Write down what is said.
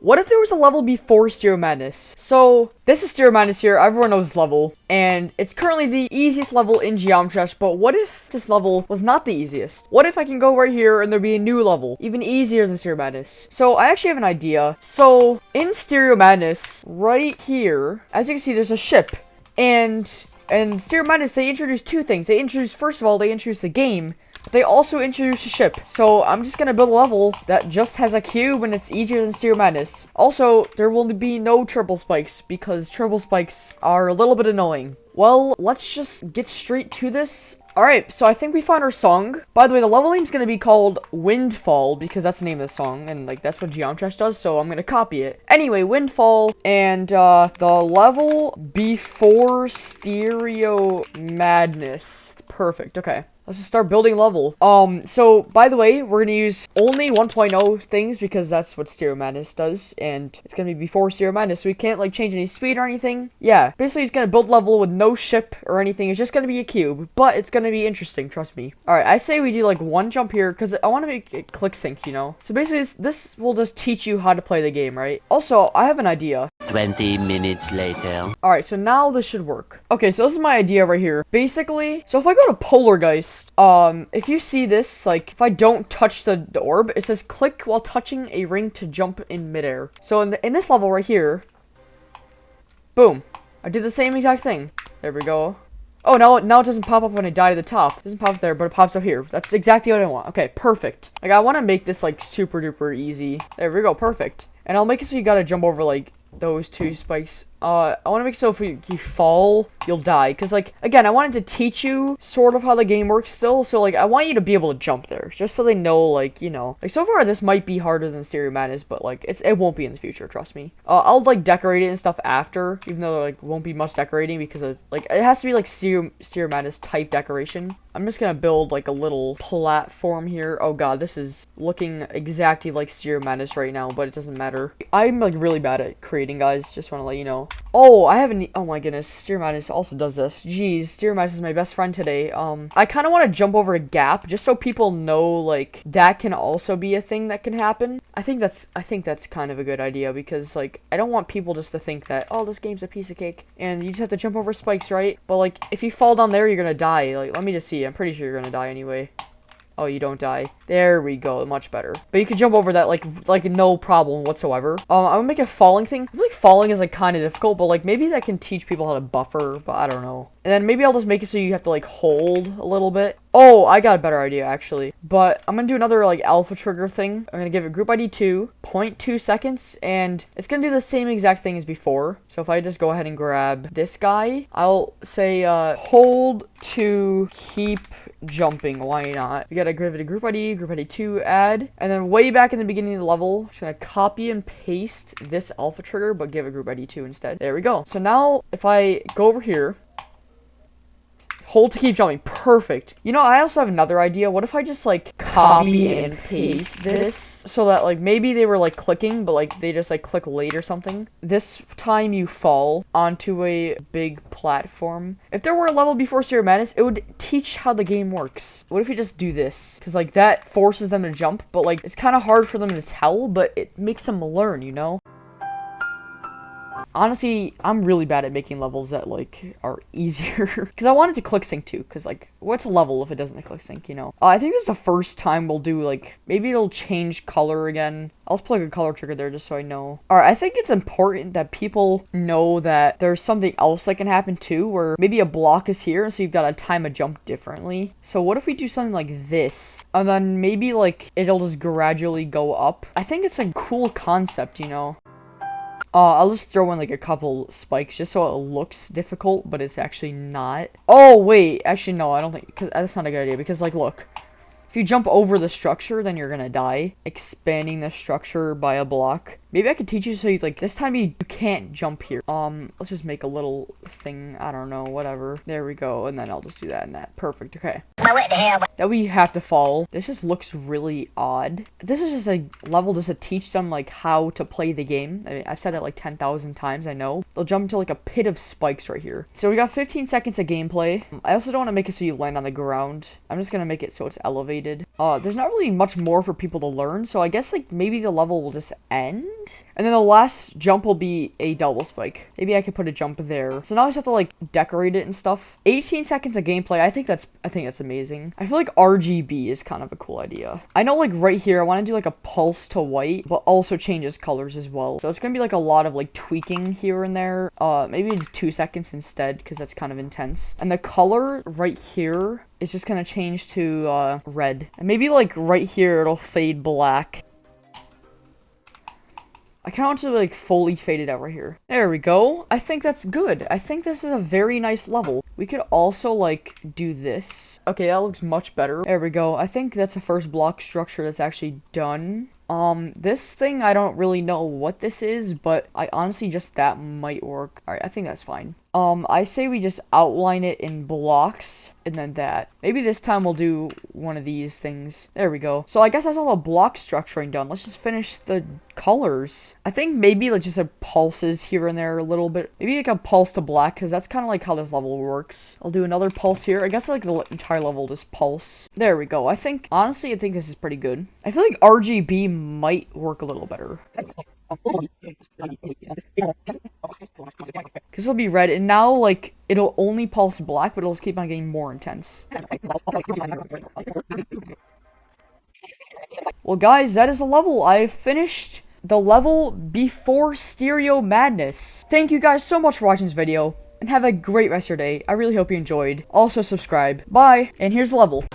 what if there was a level before Stereo Madness? So, this is Stereo Madness here, everyone knows this level, and it's currently the easiest level in Geometry Dash, but what if this level was not the easiest? What if I can go right here and there'd be a new level, even easier than Stereo Madness? So, I actually have an idea. So, in Stereo Madness, right here, as you can see, there's a ship, and Stereo Madness, they introduced two things. First of all, they introduced a game, but they also introduced a ship. So I'm just gonna build a level that just has a cube and it's easier than Stereo Madness. Also, there will be no triple spikes because triple spikes are a little bit annoying. Well, let's just get straight to this. Alright, so I think we found our song. By the way, the level name's gonna be called Windfall, because that's the name of the song, and, like, that's what Geometry Dash does, so I'm gonna copy it. Anyway, Windfall, and, the level before Stereo Madness. Perfect, okay. Let's just start building level. So, by the way, we're gonna use only 1.0 things because that's what Stereo Madness does, and it's gonna be before Stereo Madness, so we can't, like, change any speed or anything. Yeah, basically, it's gonna build level with no ship or anything. It's just gonna be a cube, but it's gonna be interesting, trust me. Alright, I say we do, like, one jump here, because I want to make it click sync, you know? So, basically, this will just teach you how to play the game, right? Also, I have an idea. 20 minutes later. Alright, so now this should work. Okay, so this is my idea right here. Basically, so if I go to Polargeist, if you see this, like, if I don't touch the orb, it says click while touching a ring to jump in midair. So in this level right here, boom, I did the same exact thing. There we go. Oh, now it doesn't pop up when I die to the top. It doesn't pop up there, but it pops up here. That's exactly what I want. Okay, perfect. Like, I want to make this, like, super duper easy. There we go, perfect. And I'll make it so you gotta jump over, like, those two spikes. I want to make it so if you fall, you'll die. Because, like, again, I wanted to teach you sort of how the game works still. So, like, I want you to be able to jump there. Just so they know, like, you know. Like, so far, this might be harder than Stereo Madness, but, like, it won't be in the future, trust me. I'll, like, decorate it and stuff after. Even though, like, won't be much decorating because of, like, it has to be, like, Stereo Madness type decoration. I'm just gonna build, like, a little platform here. Oh, God, this is looking exactly like Stereo Madness right now, but it doesn't matter. I'm, like, really bad at creating, guys. Just want to let you know. Oh, I haven't. Oh my goodness, Stereo Madness also does this. Jeez, Stereo Madness is my best friend today. I kind of want to jump over a gap just so people know, like, that can also be a thing that can happen. I think that's kind of a good idea because, like, I don't want people just to think that, oh, this game's a piece of cake and you just have to jump over spikes, right? But, like, if you fall down there, you're gonna die. Like, let me just see. I'm pretty sure you're gonna die anyway. Oh, you don't die. There we go. Much better. But you can jump over that, like no problem whatsoever. I'm gonna make a falling thing. I feel like falling is, like, kind of difficult, but, like, maybe that can teach people how to buffer, but I don't know. And then maybe I'll just make it so you have to, like, hold a little bit. Oh, I got a better idea, actually. But I'm gonna do another, like, alpha trigger thing. I'm gonna give it group ID 2, 0.2 seconds, and it's gonna do the same exact thing as before. So if I just go ahead and grab this guy, I'll say, hold to keep jumping. Why not? We gotta give it a group ID 2, add, and then way back in the beginning of the level, just gonna copy and paste this alpha trigger, but give it group ID 2 instead. There we go. So now, if I go over here, hold to keep jumping. Perfect. You know, I also have another idea. What if I just, like, copy and paste this so that, like, maybe they were, like, clicking, but, like, they just, like, click late or something. This time you fall onto a big platform. If there were a level before Stereo Madness, it would teach how the game works. What if we just do this? Because, like, that forces them to jump, but, like, it's kind of hard for them to tell, but it makes them learn, you know? Honestly, I'm really bad at making levels that, like, are easier. Because I wanted to click sync too. Because, like, what's a level if it doesn't click sync, you know? I think this is the first time we'll do, like, maybe it'll change color again. I'll just plug a color trigger there just so I know. Alright, I think it's important that people know that there's something else that can happen too, where maybe a block is here, so you've got to time a jump differently. So what if we do something like this? And then maybe, like, it'll just gradually go up. I think it's a cool concept, you know? I'll just throw in, like, a couple spikes just so it looks difficult, but it's actually not. Oh, wait. Actually, no, I don't think... Cause that's not a good idea, because, like, look. If you jump over the structure, then you're gonna die. Expanding the structure by a block. Maybe I could teach you so you, like, this time you can't jump here. Let's just make a little thing. I don't know, whatever. There we go, and then I'll just do that and that. Perfect, okay. That we have to fall. This just looks really odd. This is just a level just to teach them, like, how to play the game. I mean, I've said it, like, 10,000 times, I know. They'll jump into, like, a pit of spikes right here. So we got 15 seconds of gameplay. I also don't want to make it so you land on the ground. I'm just gonna make it so it's elevated. There's not really much more for people to learn, so I guess, like, maybe the level will just end? And then the last jump will be a double spike. Maybe I could put a jump there. So now I just have to like decorate it and stuff. 18 seconds of gameplay. I think that's amazing. I feel like RGB is kind of a cool idea. I know like right here I want to do like a pulse to white, but also changes colors as well. So it's gonna be like a lot of like tweaking here and there. Maybe just 2 seconds instead, because that's kind of intense. And the color right here is just gonna change to red. And maybe like right here it'll fade black. I kind of want to like fully fade it out right here. There we go. I think that's good. I think this is a very nice level. We could also like do this. Okay, that looks much better. There we go. I think that's the first block structure that's actually done. This thing, I don't really know what this is, but I honestly that might work. Alright, I think that's fine. I say we just outline it in blocks, and then that. Maybe this time we'll do one of these things. There we go. So I guess that's all the block structuring done. Let's just finish the colors. I think maybe like just a pulses here and there a little bit. Maybe like a pulse to black, because that's kind of like how this level works. I'll do another pulse here. I guess like the entire level just pulse. There we go. Honestly, I think this is pretty good. I feel like RGB might work a little better. Because it'll be red, and now, like, it'll only pulse black, but it'll just keep on getting more intense. Well, guys, that is the level. I finished the level before Stereo Madness. Thank you guys so much for watching this video, and have a great rest of your day. I really hope you enjoyed. Also, subscribe. Bye, and here's the level.